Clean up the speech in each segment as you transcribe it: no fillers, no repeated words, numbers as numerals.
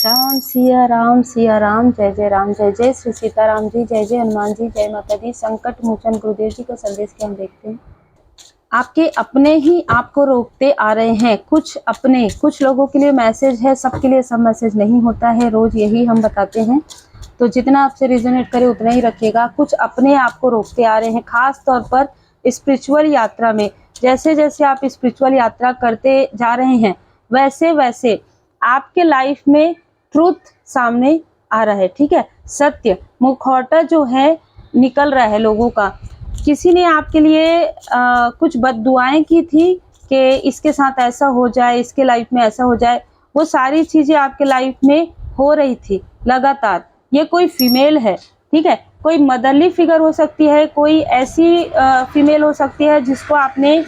राम सिया राम, जय जय श्री सीताराम जी, जय जय हनुमान जी, जय माता दी। संकट मोचन गुरुदेव जी का संदेश के हम देखते हैं। आपके अपने ही आपको रोकते आ रहे हैं। कुछ अपने, कुछ लोगों के लिए मैसेज है, सबके लिए सब मैसेज नहीं होता है। रोज यही हम बताते हैं, तो जितना आपसे रिजोनेट करे उतना ही रखिएगा। कुछ अपने आपको रोकते आ रहे हैं, खास तौर पर स्पिरिचुअल यात्रा में। जैसे जैसे आप स्पिरिचुअल यात्रा करते जा रहे हैं, वैसे वैसे आपके लाइफ में ट्रूथ सामने आ रहा है। ठीक है, सत्य मुखौटा जो है निकल रहा है लोगों का। किसी ने आपके लिए कुछ बद्दुआएं की थी कि इसके साथ ऐसा हो जाए, इसके लाइफ में ऐसा हो जाए, वो सारी चीजें आपके लाइफ में हो रही थी लगातार। ये कोई फीमेल है, ठीक है, कोई मदरली फिगर हो सकती है, कोई ऐसी फीमेल हो सकती है जिसको आपने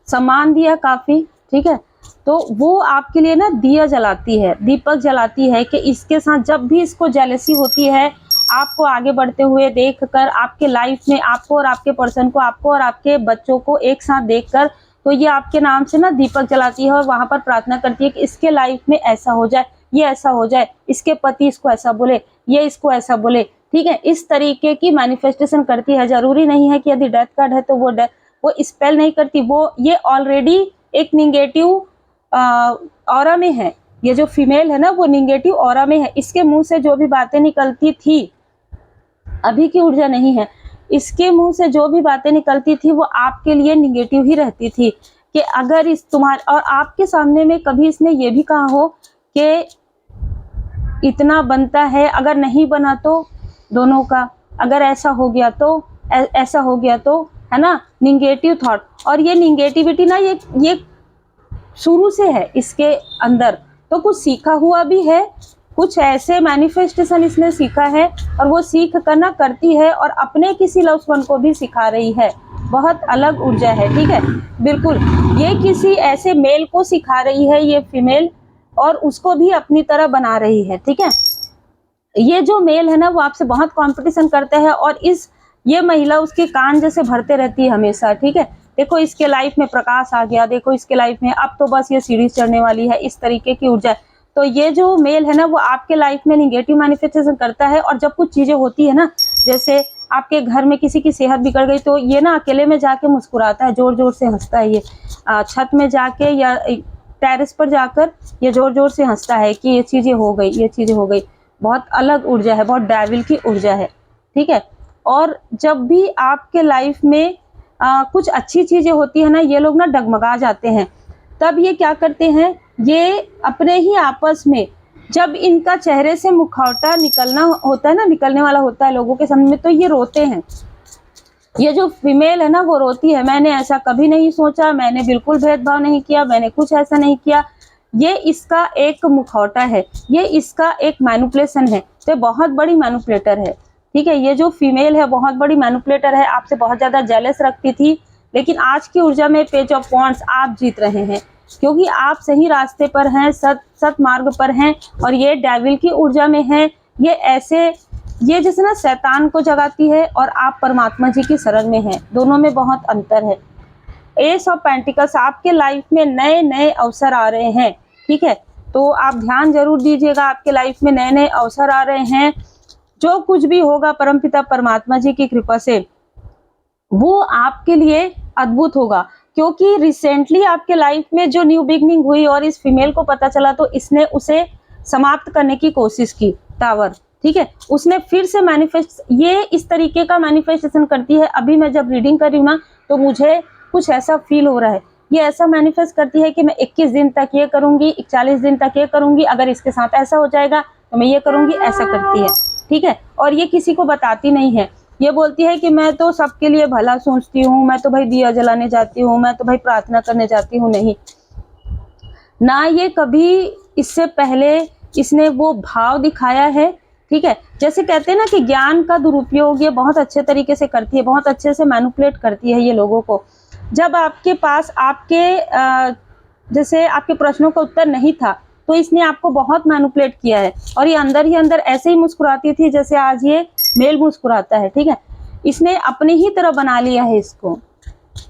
सम्मान दिया काफी, ठीक है, तो वो आपके लिए ना दिया जलाती है, दीपक जलाती है कि इसके साथ जब भी इसको जेलसी होती है, आपको आगे बढ़ते हुए देखकर, आपके लाइफ में आपको और आपके पर्सन को, आपको और आपके बच्चों को एक साथ देखकर, तो ये आपके नाम से ना दीपक जलाती है और वहां पर प्रार्थना करती है कि इसके लाइफ में ऐसा हो जाए, ये ऐसा हो जाए, इसके पति इसको ऐसा बोले, ये इसको ऐसा बोले। ठीक है, इस तरीके की मैनिफेस्टेशन करती है। जरूरी नहीं है कि यदि डेथ कार्ड है तो वो स्पेल नहीं करती, वो ये ऑलरेडी एक निगेटिव ऑरा में है। ये जो फीमेल है ना, वो निगेटिव ऑरा में है। इसके मुंह से जो भी बातें निकलती थी, अभी की ऊर्जा नहीं है, इसके मुंह से जो भी बातें निकलती थी वो आपके लिए निगेटिव ही रहती थी। कि अगर इस तुम्हारे और आपके सामने में कभी इसने ये भी कहा हो कि इतना बनता है, अगर नहीं बना तो दोनों का, अगर ऐसा हो गया तो ऐसा हो गया तो, है ना, निगेटिव थॉट। और ये निगेटिविटी ना ये शुरू से है इसके अंदर, तो कुछ सीखा हुआ भी है, कुछ ऐसे मैनिफेस्टेशन इसने सीखा है और वो सीख कर ना करती है और अपने किसी लव्ड वन को भी सिखा रही है। बहुत अलग ऊर्जा है, ठीक है, बिल्कुल। ये किसी ऐसे मेल को सिखा रही है, ये फीमेल, और उसको भी अपनी तरह बना रही है। ठीक है, ये जो मेल है ना, वो आपसे बहुत कंपटीशन करता है और ये महिला उसके कान जैसे भरते रहती है हमेशा। ठीक है, देखो इसके लाइफ में प्रकाश आ गया, देखो इसके लाइफ में अब तो बस ये सीढ़ी चढ़ने वाली है, इस तरीके की ऊर्जा। तो ये जो मेल है ना, वो आपके लाइफ में निगेटिव मैनिफेस्टेशन करता है। और जब कुछ चीजें होती है ना, जैसे आपके घर में किसी की सेहत बिगड़ गई, तो ये ना अकेले में जाके मुस्कुराता है, जोर जोर से हंसता है। ये छत में जाके या टेरेस पर जाकर ये जोर जोर से हंसता है कि ये चीजें हो गई, ये चीजें हो गई। बहुत अलग ऊर्जा है, बहुत डेविल की ऊर्जा है। ठीक है, और जब भी आपके लाइफ में कुछ अच्छी चीजें होती है ना, ये लोग ना डगमगा जाते हैं। तब ये क्या करते हैं, ये अपने ही आपस में, जब इनका चेहरे से मुखौटा निकलना होता है ना, निकलने वाला होता है लोगों के सामने, तो ये रोते हैं। ये जो फीमेल है ना, वो रोती है, मैंने ऐसा कभी नहीं सोचा, मैंने बिल्कुल भेदभाव नहीं किया, मैंने कुछ ऐसा नहीं किया। ये इसका एक मुखौटा है, ये इसका एक मैनिपुलेशन है, तो बहुत बड़ी मैनिपुलेटर है। ठीक है, ये जो फीमेल है बहुत बड़ी मैनिपुलेटर है, आपसे बहुत ज्यादा जेलस रखती थी, लेकिन आज की ऊर्जा में पेज ऑफ वॉन्ड्स आप जीत रहे हैं, क्योंकि आप सही रास्ते पर हैं, सत मार्ग पर हैं। और ये डेविल की ऊर्जा में है। ये जैसे ना शैतान को जगाती है और आप परमात्मा जी की शरण में हैं, दोनों में बहुत अंतर है। एस ऑफ पेंटिकल्स, आपके लाइफ में नए नए अवसर आ रहे हैं। ठीक है, तो आप ध्यान जरूर दीजिएगा, आपके लाइफ में नए नए अवसर आ रहे हैं। जो कुछ भी होगा परमपिता परमात्मा जी की कृपा से वो आपके लिए अद्भुत होगा, क्योंकि रिसेंटली आपके लाइफ में जो न्यू बिगनिंग हुई और इस फीमेल को पता चला, तो इसने उसे समाप्त करने की कोशिश की, टावर। ठीक है, उसने फिर से ये इस तरीके का मैनिफेस्टेशन करती है। अभी मैं जब रीडिंग कर रही हूँ ना, तो मुझे कुछ ऐसा फील हो रहा है। ये ऐसा मैनिफेस्ट करती है कि मैं 21 दिन तक ये करूंगी, 41 दिन तक ये करूंगी, अगर इसके साथ ऐसा हो जाएगा तो मैं ये करूंगी, ऐसा करती है। ठीक है, और ये किसी को बताती नहीं है। ये बोलती है कि मैं तो सबके लिए भला सोचती हूँ, मैं तो भाई दिया जलाने जाती हूँ, मैं तो भाई प्रार्थना करने जाती हूँ। नहीं ना, ये कभी इससे पहले इसने वो भाव दिखाया है। ठीक है, जैसे कहते हैं ना कि ज्ञान का दुरुपयोग ये बहुत अच्छे तरीके से करती है, बहुत अच्छे से मैनिपुलेट करती है ये लोगों को। जब आपके पास जैसे आपके प्रश्नों का उत्तर नहीं था, तो इसने आपको बहुत मैनिपुलेट किया है और ये अंदर ही अंदर ऐसे ही मुस्कुराती थी जैसे आज ये मेल मुस्कुराता है। ठीक है, इसने अपनी ही तरह बना लिया है इसको।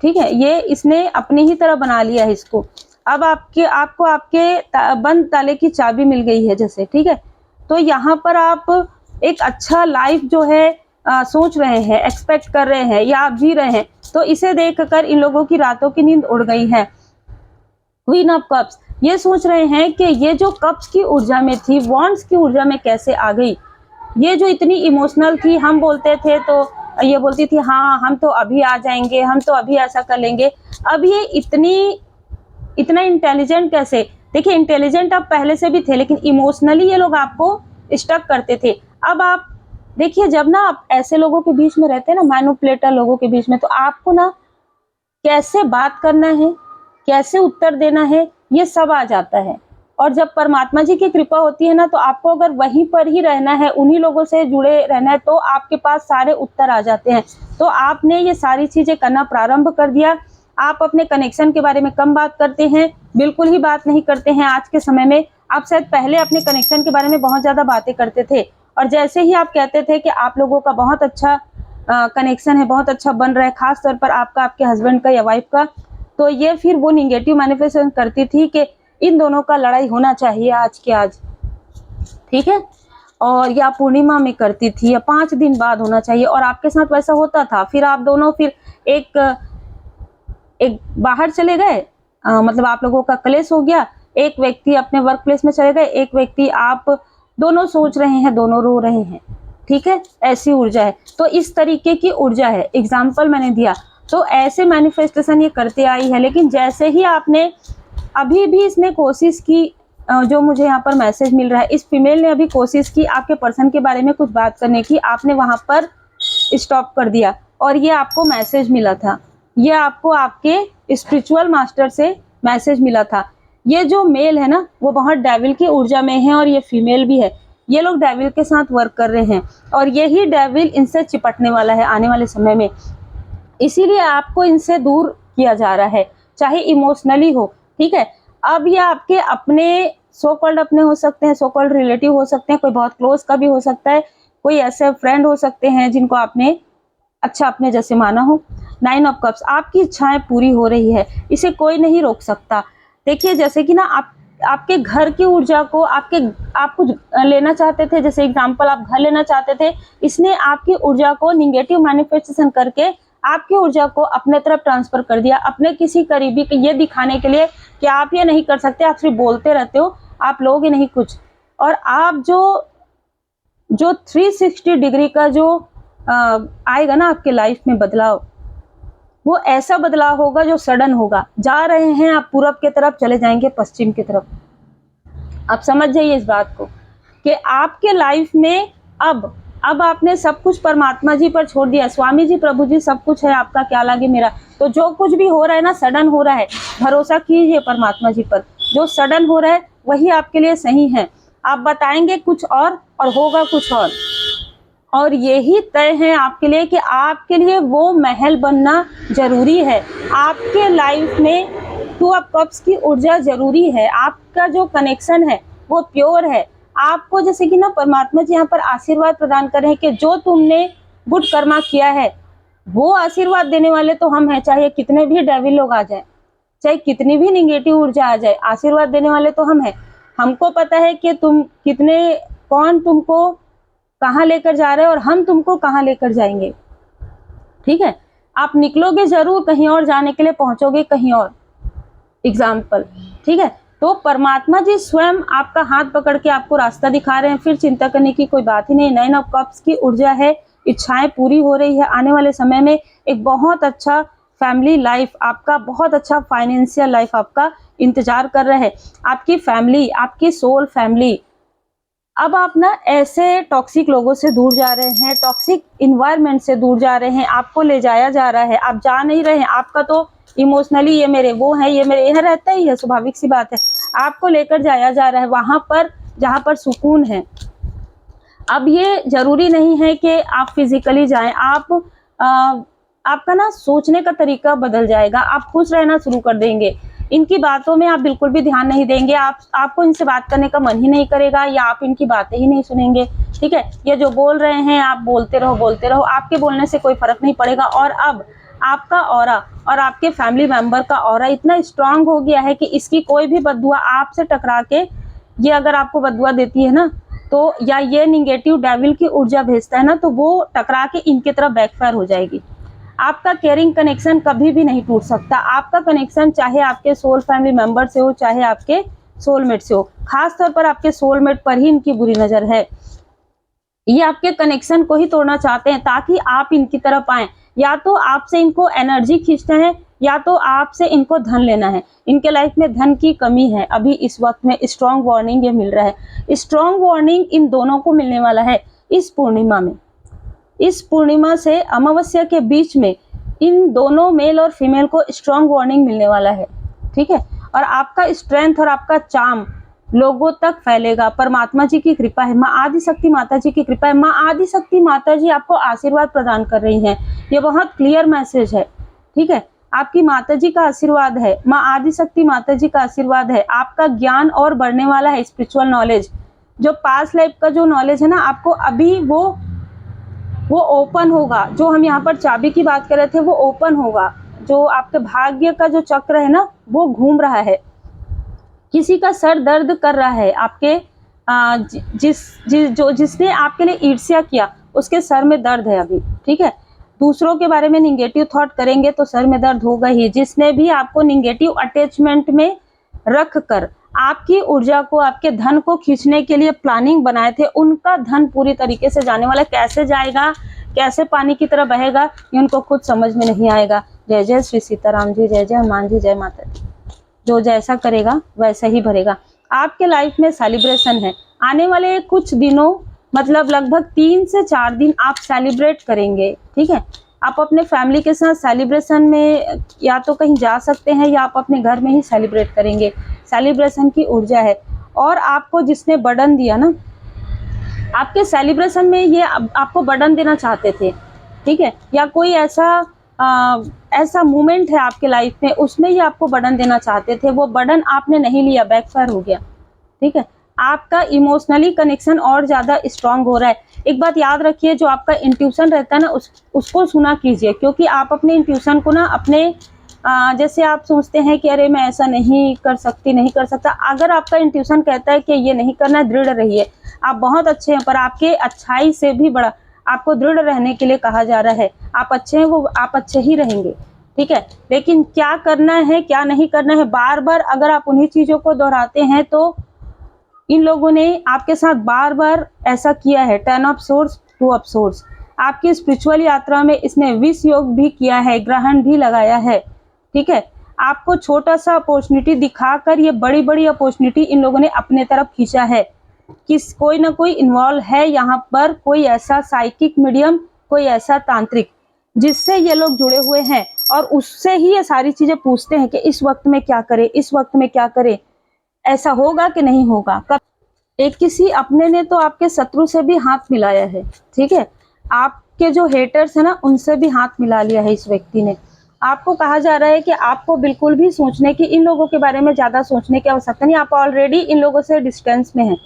ठीक है, ये इसने अपनी ही तरह बना लिया है इसको। अब आपको आपके बंद ताले की चाबी मिल गई है जैसे, ठीक है। तो यहाँ पर आप एक अच्छा लाइफ जो है सोच रहे हैं, एक्सपेक्ट कर रहे हैं या आप जी रहे हैं, तो इसे देखकर इन लोगों की रातों की नींद उड़ गई है। क्वीन ऑफ कप्स, ये सोच रहे हैं कि ये जो कप्स की ऊर्जा में थी, वॉन्ड्स की ऊर्जा में कैसे आ गई। ये जो इतनी इमोशनल थी, हम बोलते थे तो ये बोलती थी हाँ हम तो अभी आ जाएंगे, हम तो अभी ऐसा कर लेंगे। अब ये इतना इंटेलिजेंट कैसे? देखिए इंटेलिजेंट आप पहले से भी थे, लेकिन इमोशनली ये लोग आपको स्टक करते थे। अब आप देखिए, जब ना आप ऐसे लोगों के बीच में रहते हैं ना, मैनिपुलेटर लोगों के बीच में, तो आपको ना कैसे बात करना है, कैसे उत्तर देना है, ये सब आ जाता है। और जब परमात्मा जी की कृपा होती है ना, तो आपको अगर वहीं पर ही रहना है, उन्हीं लोगों से जुड़े रहना है, तो आपके पास सारे उत्तर आ जाते हैं। तो आपने ये सारी चीजें करना प्रारंभ कर दिया। आप अपने कनेक्शन के बारे में कम बात करते हैं, बिल्कुल ही बात नहीं करते हैं आज के समय में। आप शायद पहले अपने कनेक्शन के बारे में बहुत ज्यादा बातें करते थे, और जैसे ही आप कहते थे कि आप लोगों का बहुत अच्छा कनेक्शन है, बहुत अच्छा बन रहा है, खास तौर पर आपका आपके हस्बैंड का या वाइफ का, तो ये फिर वो निगेटिव मैनिफेस्टेशन करती थी कि इन दोनों का लड़ाई होना चाहिए आज के आज, ठीक है। और या पूर्णिमा में करती थी, या 5 दिन बाद होना चाहिए, और आपके साथ वैसा होता था। फिर आप दोनों फिर एक बाहर चले गए, मतलब आप लोगों का क्लेश हो गया, एक व्यक्ति अपने वर्क प्लेस में चले गए, एक व्यक्ति, आप दोनों सोच रहे हैं, दोनों रो रहे हैं, ठीक है। ऐसी ऊर्जा है, तो इस तरीके की ऊर्जा है, एग्जाम्पल मैंने दिया। तो ऐसे मैनिफेस्टेशन ये करते आई है, लेकिन जैसे ही आपने अभी भी इसने कोशिश की, जो मुझे यहाँ पर मैसेज मिल रहा है, इस फीमेल ने अभी कोशिश की आपके पर्सन के बारे में कुछ बात करने की, आपने वहां पर स्टॉप कर दिया, और ये आपको मैसेज मिला था, ये आपको आपके स्पिरिचुअल मास्टर से मैसेज मिला था। ये जो मेल है ना, वो बहुत डेविल की ऊर्जा में है, और ये फीमेल भी है। ये लोग डेविल के साथ वर्क कर रहे हैं, और यही डेविल इनसे चिपटने वाला है आने वाले समय में। इसीलिए आपको इनसे दूर किया जा रहा है, चाहे इमोशनली हो, ठीक है। अब ये आपके अपने सो कॉल्ड अपने हो सकते हैं, सो कॉल्ड रिलेटिव हो सकते हैं, कोई बहुत क्लोज का भी हो सकता है, कोई ऐसे फ्रेंड हो सकते हैं जिनको आपने अच्छा अपने जैसे माना हो। 9 ऑफ कप्स, आपकी इच्छाएं पूरी हो रही है, इसे कोई नहीं रोक सकता। देखिए जैसे कि ना आपके घर की ऊर्जा को आप कुछ लेना चाहते थे, जैसे एग्जांपल आप घर लेना चाहते थे, इसने आपकी ऊर्जा को निगेटिव मैनिफेस्टेशन करके आपकी ऊर्जा को अपने तरफ ट्रांसफर कर दिया, अपने किसी करीबी को ये दिखाने के लिए कि आप ये नहीं कर सकते, आप सिर्फ बोलते रहते हो, आप लोगे नहीं कुछ। और आप जो 360 डिग्री का जो आएगा ना आपके लाइफ में बदलाव, वो ऐसा बदलाव होगा जो सडन होगा। जा रहे हैं आप पूरब की तरफ, चले जाएंगे पश्चिम की तरफ। आप समझ जाइए इस बात को कि आपके लाइफ में अब आपने सब कुछ परमात्मा जी पर छोड़ दिया। स्वामी जी, प्रभु जी, सब कुछ है, आपका क्या लगे मेरा। तो जो कुछ भी हो रहा है ना, सडन हो रहा है, भरोसा कीजिए परमात्मा जी पर। जो सडन हो रहा है वही आपके लिए सही है। आप बताएंगे कुछ और होगा कुछ और यही तय है आपके लिए कि आपके लिए वो महल बनना जरूरी है। आपके लाइफ में 2 ऑफ कप्स की ऊर्जा जरूरी है। आपका जो कनेक्शन है वो प्योर है। आपको जैसे कि ना परमात्मा जी यहाँ पर आशीर्वाद प्रदान कर रहे हैं कि जो तुमने गुड कर्मा किया है, वो आशीर्वाद देने वाले तो हम हैं, चाहे कितने भी डेविल लोग आ जाए, चाहे कितनी भी निगेटिव ऊर्जा आ जाए, आशीर्वाद देने वाले तो हम हैं। हमको पता है कि कौन तुमको कहाँ लेकर जा रहे हैं और हम तुमको कहाँ लेकर जाएंगे, ठीक है। आप निकलोगे जरूर कहीं और जाने के लिए, पहुंचोगे कहीं और, एग्जाम्पल, ठीक है। तो परमात्मा जी स्वयं आपका हाथ पकड़ के आपको रास्ता दिखा रहे हैं, फिर चिंता करने की कोई बात ही नहीं। 9 ऑफ कप्स की ऊर्जा है, इच्छाएं पूरी हो रही है। आने वाले समय में एक बहुत अच्छा फैमिली लाइफ आपका, बहुत अच्छा फाइनेंशियल लाइफ आपका इंतजार कर रहा है। आपकी फैमिली, आपकी सोल फैमिली। अब आप ना ऐसे टॉक्सिक लोगों से दूर जा रहे हैं, टॉक्सिक इन्वायरमेंट से दूर जा रहे हैं, आपको ले जाया जा रहा है, आप जा नहीं रहे हैं। आपका तो इमोशनली ये मेरे, वो है ये मेरे, यह रहता ही है, स्वाभाविक सी बात है। आपको लेकर जाया जा रहा है वहां पर जहां पर सुकून है। अब ये जरूरी नहीं है कि आप फिजिकली जाएं, आपका ना सोचने का तरीका बदल जाएगा, आप खुश रहना शुरू कर देंगे। इनकी बातों में आप बिल्कुल भी ध्यान नहीं देंगे, आपको इनसे बात करने का मन ही नहीं करेगा, या आप इनकी बातें ही नहीं सुनेंगे, ठीक है। ये जो बोल रहे हैं आप बोलते रहो, आपके बोलने से कोई फर्क नहीं पड़ेगा। और अब आपका ऑरा और आपके फैमिली मेंबर का ऑरा इतना स्ट्रांग हो गया है कि इसकी कोई भी बददुआ आपसे टकरा के, ये अगर आपको बददुआ देती है ना, तो या ये निगेटिव डेविल की ऊर्जा भेजता है ना, तो वो टकरा के इनकी तरफ बैकफायर हो जाएगी। आपका केयरिंग कनेक्शन कभी भी नहीं टूट सकता। आपका कनेक्शन चाहे आपके सोल फैमिली मेंबर से हो, चाहे आपके सोलमेट से हो, खास तौर पर आपके सोलमेट पर ही इनकी बुरी नजर है। ये आपके कनेक्शन को ही तोड़ना चाहते हैं ताकि आप इनकी तरफ आए। या तो आपसे इनको एनर्जी खींचना है, या तो आपसे इनको धन लेना है। इनके लाइफ में धन की कमी है अभी इस वक्त में। स्ट्रॉन्ग वार्निंग ये मिल रहा है। स्ट्रॉन्ग वार्निंग इन दोनों को मिलने वाला है इस पूर्णिमा में। इस पूर्णिमा से अमावस्या के बीच में इन दोनों मेल और फीमेल को स्ट्रॉन्ग वार्निंग मिलने वाला है, ठीक है। और आपका स्ट्रेंथ और आपका चार्म लोगों तक फैलेगा। परमात्मा जी की कृपा है, माँ आदिशक्ति माता जी की कृपा है। माँ आदिशक्ति माता जी आपको आशीर्वाद प्रदान कर रही हैं। ये बहुत क्लियर मैसेज है, ठीक है। आपकी माता जी का आशीर्वाद है, माँ आदिशक्ति माता जी का आशीर्वाद है। आपका ज्ञान और बढ़ने वाला है, स्पिरिचुअल नॉलेज, जो पास्ट लाइफ का जो नॉलेज है ना, आपको अभी वो ओपन होगा। जो हम यहाँ पर चाबी की बात कर रहे थे वो ओपन होगा। जो आपके भाग्य का जो चक्र है ना, वो घूम रहा है। किसी का सर दर्द कर रहा है, आपके जिसने आपके लिए ईर्ष्या किया उसके सर में दर्द है अभी, ठीक है। दूसरों के बारे में निगेटिव थॉट करेंगे तो सर में दर्द होगा ही। जिसने भी आपको निगेटिव अटैचमेंट में रख कर आपकी ऊर्जा को, आपके धन को खींचने के लिए प्लानिंग बनाए थे, उनका धन पूरी तरीके से जाने वाला। कैसे जाएगा, कैसे पानी की तरह बहेगा, ये उनको खुद समझ में नहीं आएगा। जय जय श्री सीताराम जी, जय जय हनुमान जी, जय माता दी। जो जैसा करेगा वैसा ही भरेगा। आपके लाइफ में सेलिब्रेशन है। आने वाले कुछ दिनों, मतलब लगभग 3 से 4 दिन आप सेलिब्रेट करेंगे, ठीक है। आप अपने फैमिली के साथ सेलिब्रेशन में या तो कहीं जा सकते हैं, या आप अपने घर में ही सेलिब्रेट करेंगे। सेलिब्रेशन की ऊर्जा है। और आपको जिसने बर्डन दिया ना, आपके सेलिब्रेशन में ये आपको बर्डन देना चाहते थे, ठीक है। या कोई ऐसा मोमेंट है आपके लाइफ में, उसमें ही आपको बर्डन देना चाहते थे। वो बर्डन आपने नहीं लिया, बैकफायर हो गया, ठीक है। आपका इमोशनली कनेक्शन और ज्यादा स्ट्रांग हो रहा है। एक बात याद रखिए, जो आपका इंट्यूशन रहता है ना, उसको सुना कीजिए। क्योंकि आप अपने इंट्यूशन को ना अपने जैसे आप सोचते हैं कि अरे मैं ऐसा नहीं कर सकती, नहीं कर सकता। अगर आपका इंट्यूशन कहता है कि ये नहीं करना, दृढ़ रहिए। आप बहुत अच्छे हैं, पर आपके अच्छाई से भी बड़ा आपको दृढ़ रहने के लिए कहा जा रहा है। आप अच्छे हैं, वो आप अच्छे ही रहेंगे, ठीक है। लेकिन क्या करना है, क्या नहीं करना है, बार बार अगर आप उन्हीं चीजों को दोहराते हैं, तो इन लोगों ने आपके साथ बार बार ऐसा किया है। 10 ऑफ सोर्स, 2 ऑफ सोर्स। आपकी स्पिरिचुअल यात्रा में इसने विष योग भी किया है, ग्रहण भी लगाया है, ठीक है। आपको छोटा सा अपॉर्चुनिटी दिखाकर ये बड़ी बड़ी अपॉर्चुनिटी इन लोगों ने अपने तरफ खींचा है। कोई ना कोई इन्वॉल्व है यहाँ पर, कोई ऐसा साइकिक मीडियम, कोई ऐसा तांत्रिक जिससे ये लोग जुड़े हुए हैं, और उससे ही ये सारी चीजें पूछते हैं कि इस वक्त में क्या करें, इस वक्त में क्या करें, ऐसा होगा कि नहीं होगा। कब एक किसी अपने ने तो आपके शत्रु से भी हाथ मिलाया है, ठीक है। आपके जो हेटर्स है ना, उनसे भी हाथ मिला लिया है इस व्यक्ति ने। आपको कहा जा रहा है कि आपको बिल्कुल भी सोचने की, इन लोगों के बारे में ज्यादा सोचने की आवश्यकता नहीं। आप ऑलरेडी इन लोगों से डिस्टेंस में हैं।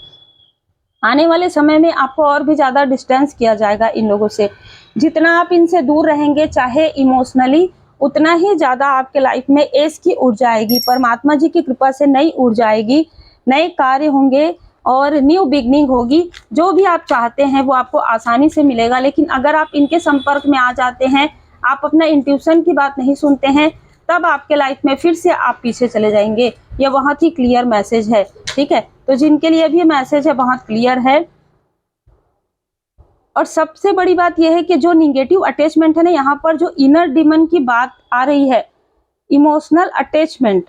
आने वाले समय में आपको और भी ज्यादा डिस्टेंस किया जाएगा इन लोगों से। जितना आप इनसे दूर रहेंगे, चाहे इमोशनली, उतना ही ज्यादा आपके लाइफ में एस की ऊर्जा आएगी। परमात्मा जी की कृपा से नई ऊर्जा आएगी, नए कार्य होंगे और न्यू बिगनिंग होगी। जो भी आप चाहते हैं वो आपको आसानी से मिलेगा। लेकिन अगर आप इनके संपर्क में आ जाते हैं, आप अपना इंट्यूशन की बात नहीं सुनते हैं, तब आपके लाइफ में फिर से आप पीछे चले जाएंगे। यह बहुत ही क्लियर मैसेज है, ठीक है। तो जिनके लिए भी मैसेज है बहुत क्लियर है। और सबसे बड़ी बात यह है कि जो निगेटिव अटैचमेंट है ना, यहाँ पर जो इनर डिमन की बात आ रही है, इमोशनल अटैचमेंट,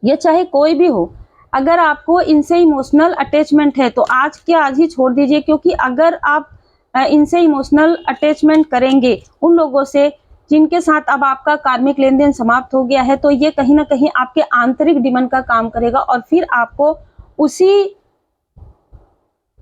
ये चाहे कोई भी हो, अगर आपको इनसे इमोशनल अटैचमेंट है तो आज के आज ही छोड़ दीजिए। क्योंकि अगर आप इनसे इमोशनल अटैचमेंट करेंगे, उन लोगों से जिनके साथ अब आपका कार्मिक लेन देन समाप्त हो गया है, तो ये कहीं ना कहीं आपके आंतरिक डिमन का काम करेगा और फिर आपको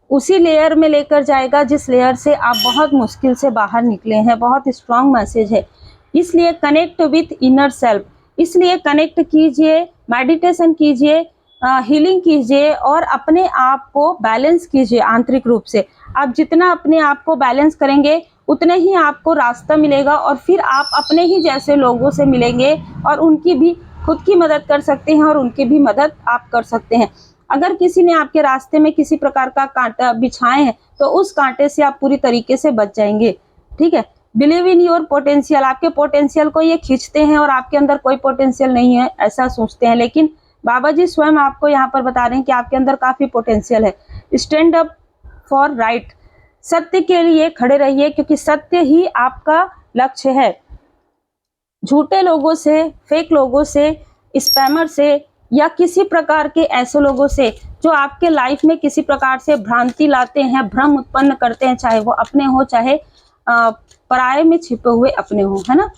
उसी लेयर में लेकर जाएगा जिस लेयर से आप बहुत मुश्किल से बाहर निकले हैं। बहुत स्ट्रांग मैसेज है। इसलिए कनेक्ट विथ इनर सेल्फ, इसलिए कनेक्ट कीजिए, मेडिटेशन कीजिए, हीलिंग कीजिए और अपने आप को बैलेंस कीजिए आंतरिक रूप से। आप जितना अपने आप को बैलेंस करेंगे, उतने ही आपको रास्ता मिलेगा और फिर आप अपने ही जैसे लोगों से मिलेंगे और उनकी भी खुद की मदद कर सकते हैं और उनकी भी मदद आप कर सकते हैं। अगर किसी ने आपके रास्ते में किसी प्रकार का कांटा बिछाए हैं तो उस कांटे से आप पूरी तरीके से बच जाएंगे। ठीक है, बिलीव इन योर पोटेंशियल, आपके पोटेंशियल को ये खींचते हैं और आपके अंदर कोई पोटेंशियल नहीं है ऐसा सोचते हैं, लेकिन बाबा जी स्वयं आपको यहाँ पर बता रहे हैं कि आपके अंदर काफी पोटेंशियल है। स्टैंड अप फॉर राइट, सत्य के लिए खड़े रहिए क्योंकि सत्य ही आपका लक्ष्य है। झूठे लोगों से, फेक लोगों से, स्पैमर से या किसी प्रकार के ऐसे लोगों से जो आपके लाइफ में किसी प्रकार से भ्रांति लाते हैं, भ्रम उत्पन्न करते हैं, चाहे वो अपने हो चाहे पराये में छिपे हुए अपने हो, है ना,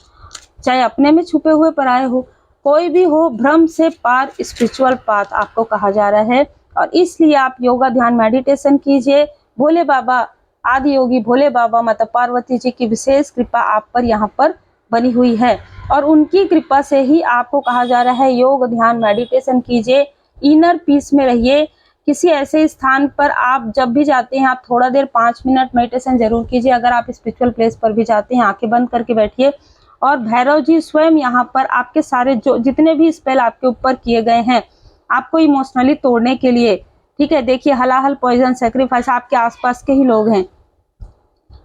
चाहे अपने में छुपे हुए पराये हो, कोई भी हो, भ्रम से पार स्पिरिचुअल पाथ आपको कहा जा रहा है। और इसलिए आप योगा, ध्यान, मेडिटेशन कीजिए। भोले बाबा, आदि योगी भोले बाबा, माता पार्वती जी की विशेष कृपा आप पर यहाँ पर बनी हुई है और उनकी कृपा से ही आपको कहा जा रहा है योग, ध्यान, मेडिटेशन कीजिए, इनर पीस में रहिए। किसी ऐसे स्थान पर आप जब भी जाते हैं आप थोड़ा देर 5 मिनट मेडिटेशन जरूर कीजिए। अगर आप स्पिरिचुअल प्लेस पर भी जाते हैं आंखें बंद करके बैठिए और भैरव जी स्वयं यहाँ पर आपके सारे जो जितने भी स्पेल आपके ऊपर किए गए हैं आपको इमोशनली तोड़ने के लिए, ठीक है, देखिए हलाहल, पॉइजन, सेक्रीफाइस आपके आसपास के ही लोग हैं।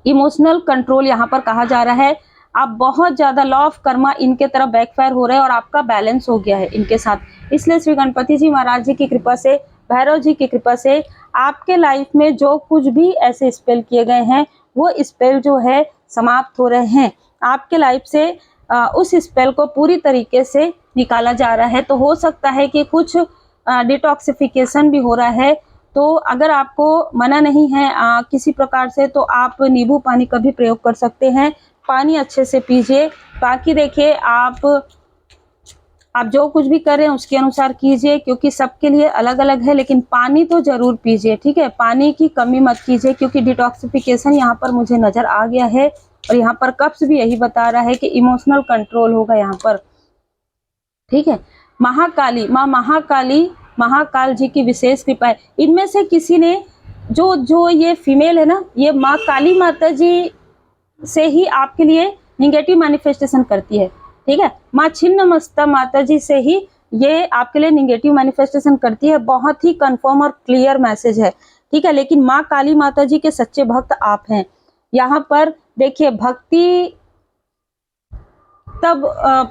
इमोशनल कंट्रोल यहाँ पर कहा जा रहा है। आप बहुत ज्यादा लॉ ऑफ कर्मा इनके तरफ बैकफायर हो रहे हैं और आपका बैलेंस हो गया है इनके साथ। इसलिए श्री गणपति जी महाराज जी की कृपा से, भैरव जी की कृपा से आपके लाइफ में जो कुछ भी ऐसे स्पेल किए गए हैं वो स्पेल जो है समाप्त हो रहे हैं। आपके लाइफ से उस स्पेल को पूरी तरीके से निकाला जा रहा है। तो हो सकता है कि कुछ डिटॉक्सिफिकेशन भी हो रहा है। तो अगर आपको मना नहीं है किसी प्रकार से तो आप नींबू पानी का भी प्रयोग कर सकते हैं। पानी अच्छे से पीजिए। बाकी देखिए आप जो कुछ भी कर रहे हैं उसके अनुसार कीजिए क्योंकि सबके लिए अलग अलग है, लेकिन पानी तो जरूर पीजिए। ठीक है, पानी की कमी मत कीजिए क्योंकि डिटॉक्सिफिकेशन यहाँ पर मुझे नजर आ गया है और यहाँ पर कब्ज भी यही बता रहा है कि इमोशनल कंट्रोल होगा यहाँ पर। ठीक है, महाकाली, माँ महाकाली, महाकाल जी की विशेष कृपा है। इनमें से किसी ने जो ये फीमेल है ना, ये माँ काली माता जी से ही आपके लिए निगेटिव मैनिफेस्टेशन करती है। ठीक है, माँ छिन्नमस्ता माता जी से ही ये आपके लिए निगेटिव मैनिफेस्टेशन करती है। बहुत ही कंफर्म और क्लियर मैसेज है। ठीक है, लेकिन माँ काली माता जी के सच्चे भक्त आप हैं। यहाँ पर देखिए भक्ति तब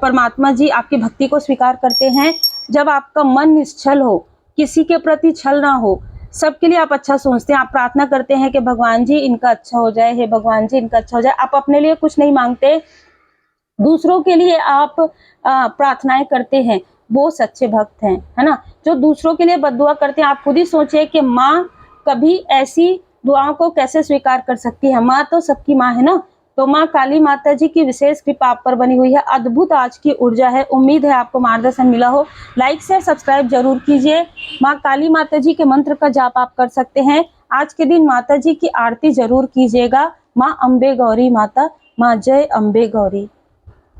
परमात्मा जी आपकी भक्ति को स्वीकार करते हैं जब आपका मन निश्चल हो, किसी के प्रति छल ना हो, सबके लिए आप अच्छा सोचते हैं। आप प्रार्थना करते हैं कि भगवान जी इनका अच्छा हो जाए, हे भगवान जी इनका अच्छा हो जाए। आप अपने लिए कुछ नहीं मांगते, दूसरों के लिए आप प्रार्थनाएं करते हैं। वो सच्चे भक्त हैं, है ना, जो दूसरों के लिए बद्दुआ करते हैं। आप खुद ही सोचिए कि माँ कभी ऐसी दुआओं को कैसे स्वीकार कर सकती है। माँ तो सबकी माँ है ना। तो माँ काली माता जी की विशेष कृपा आप पर बनी हुई है। अद्भुत आज की ऊर्जा है। उम्मीद है आपको मार्गदर्शन मिला हो। लाइक शेयर सब्सक्राइब जरूर कीजिए। माँ काली माता जी के मंत्र का जाप आप कर सकते हैं। आज के दिन माता जी की आरती जरूर कीजिएगा। माँ अम्बे गौरी माता, माँ जय अम्बे गौरी।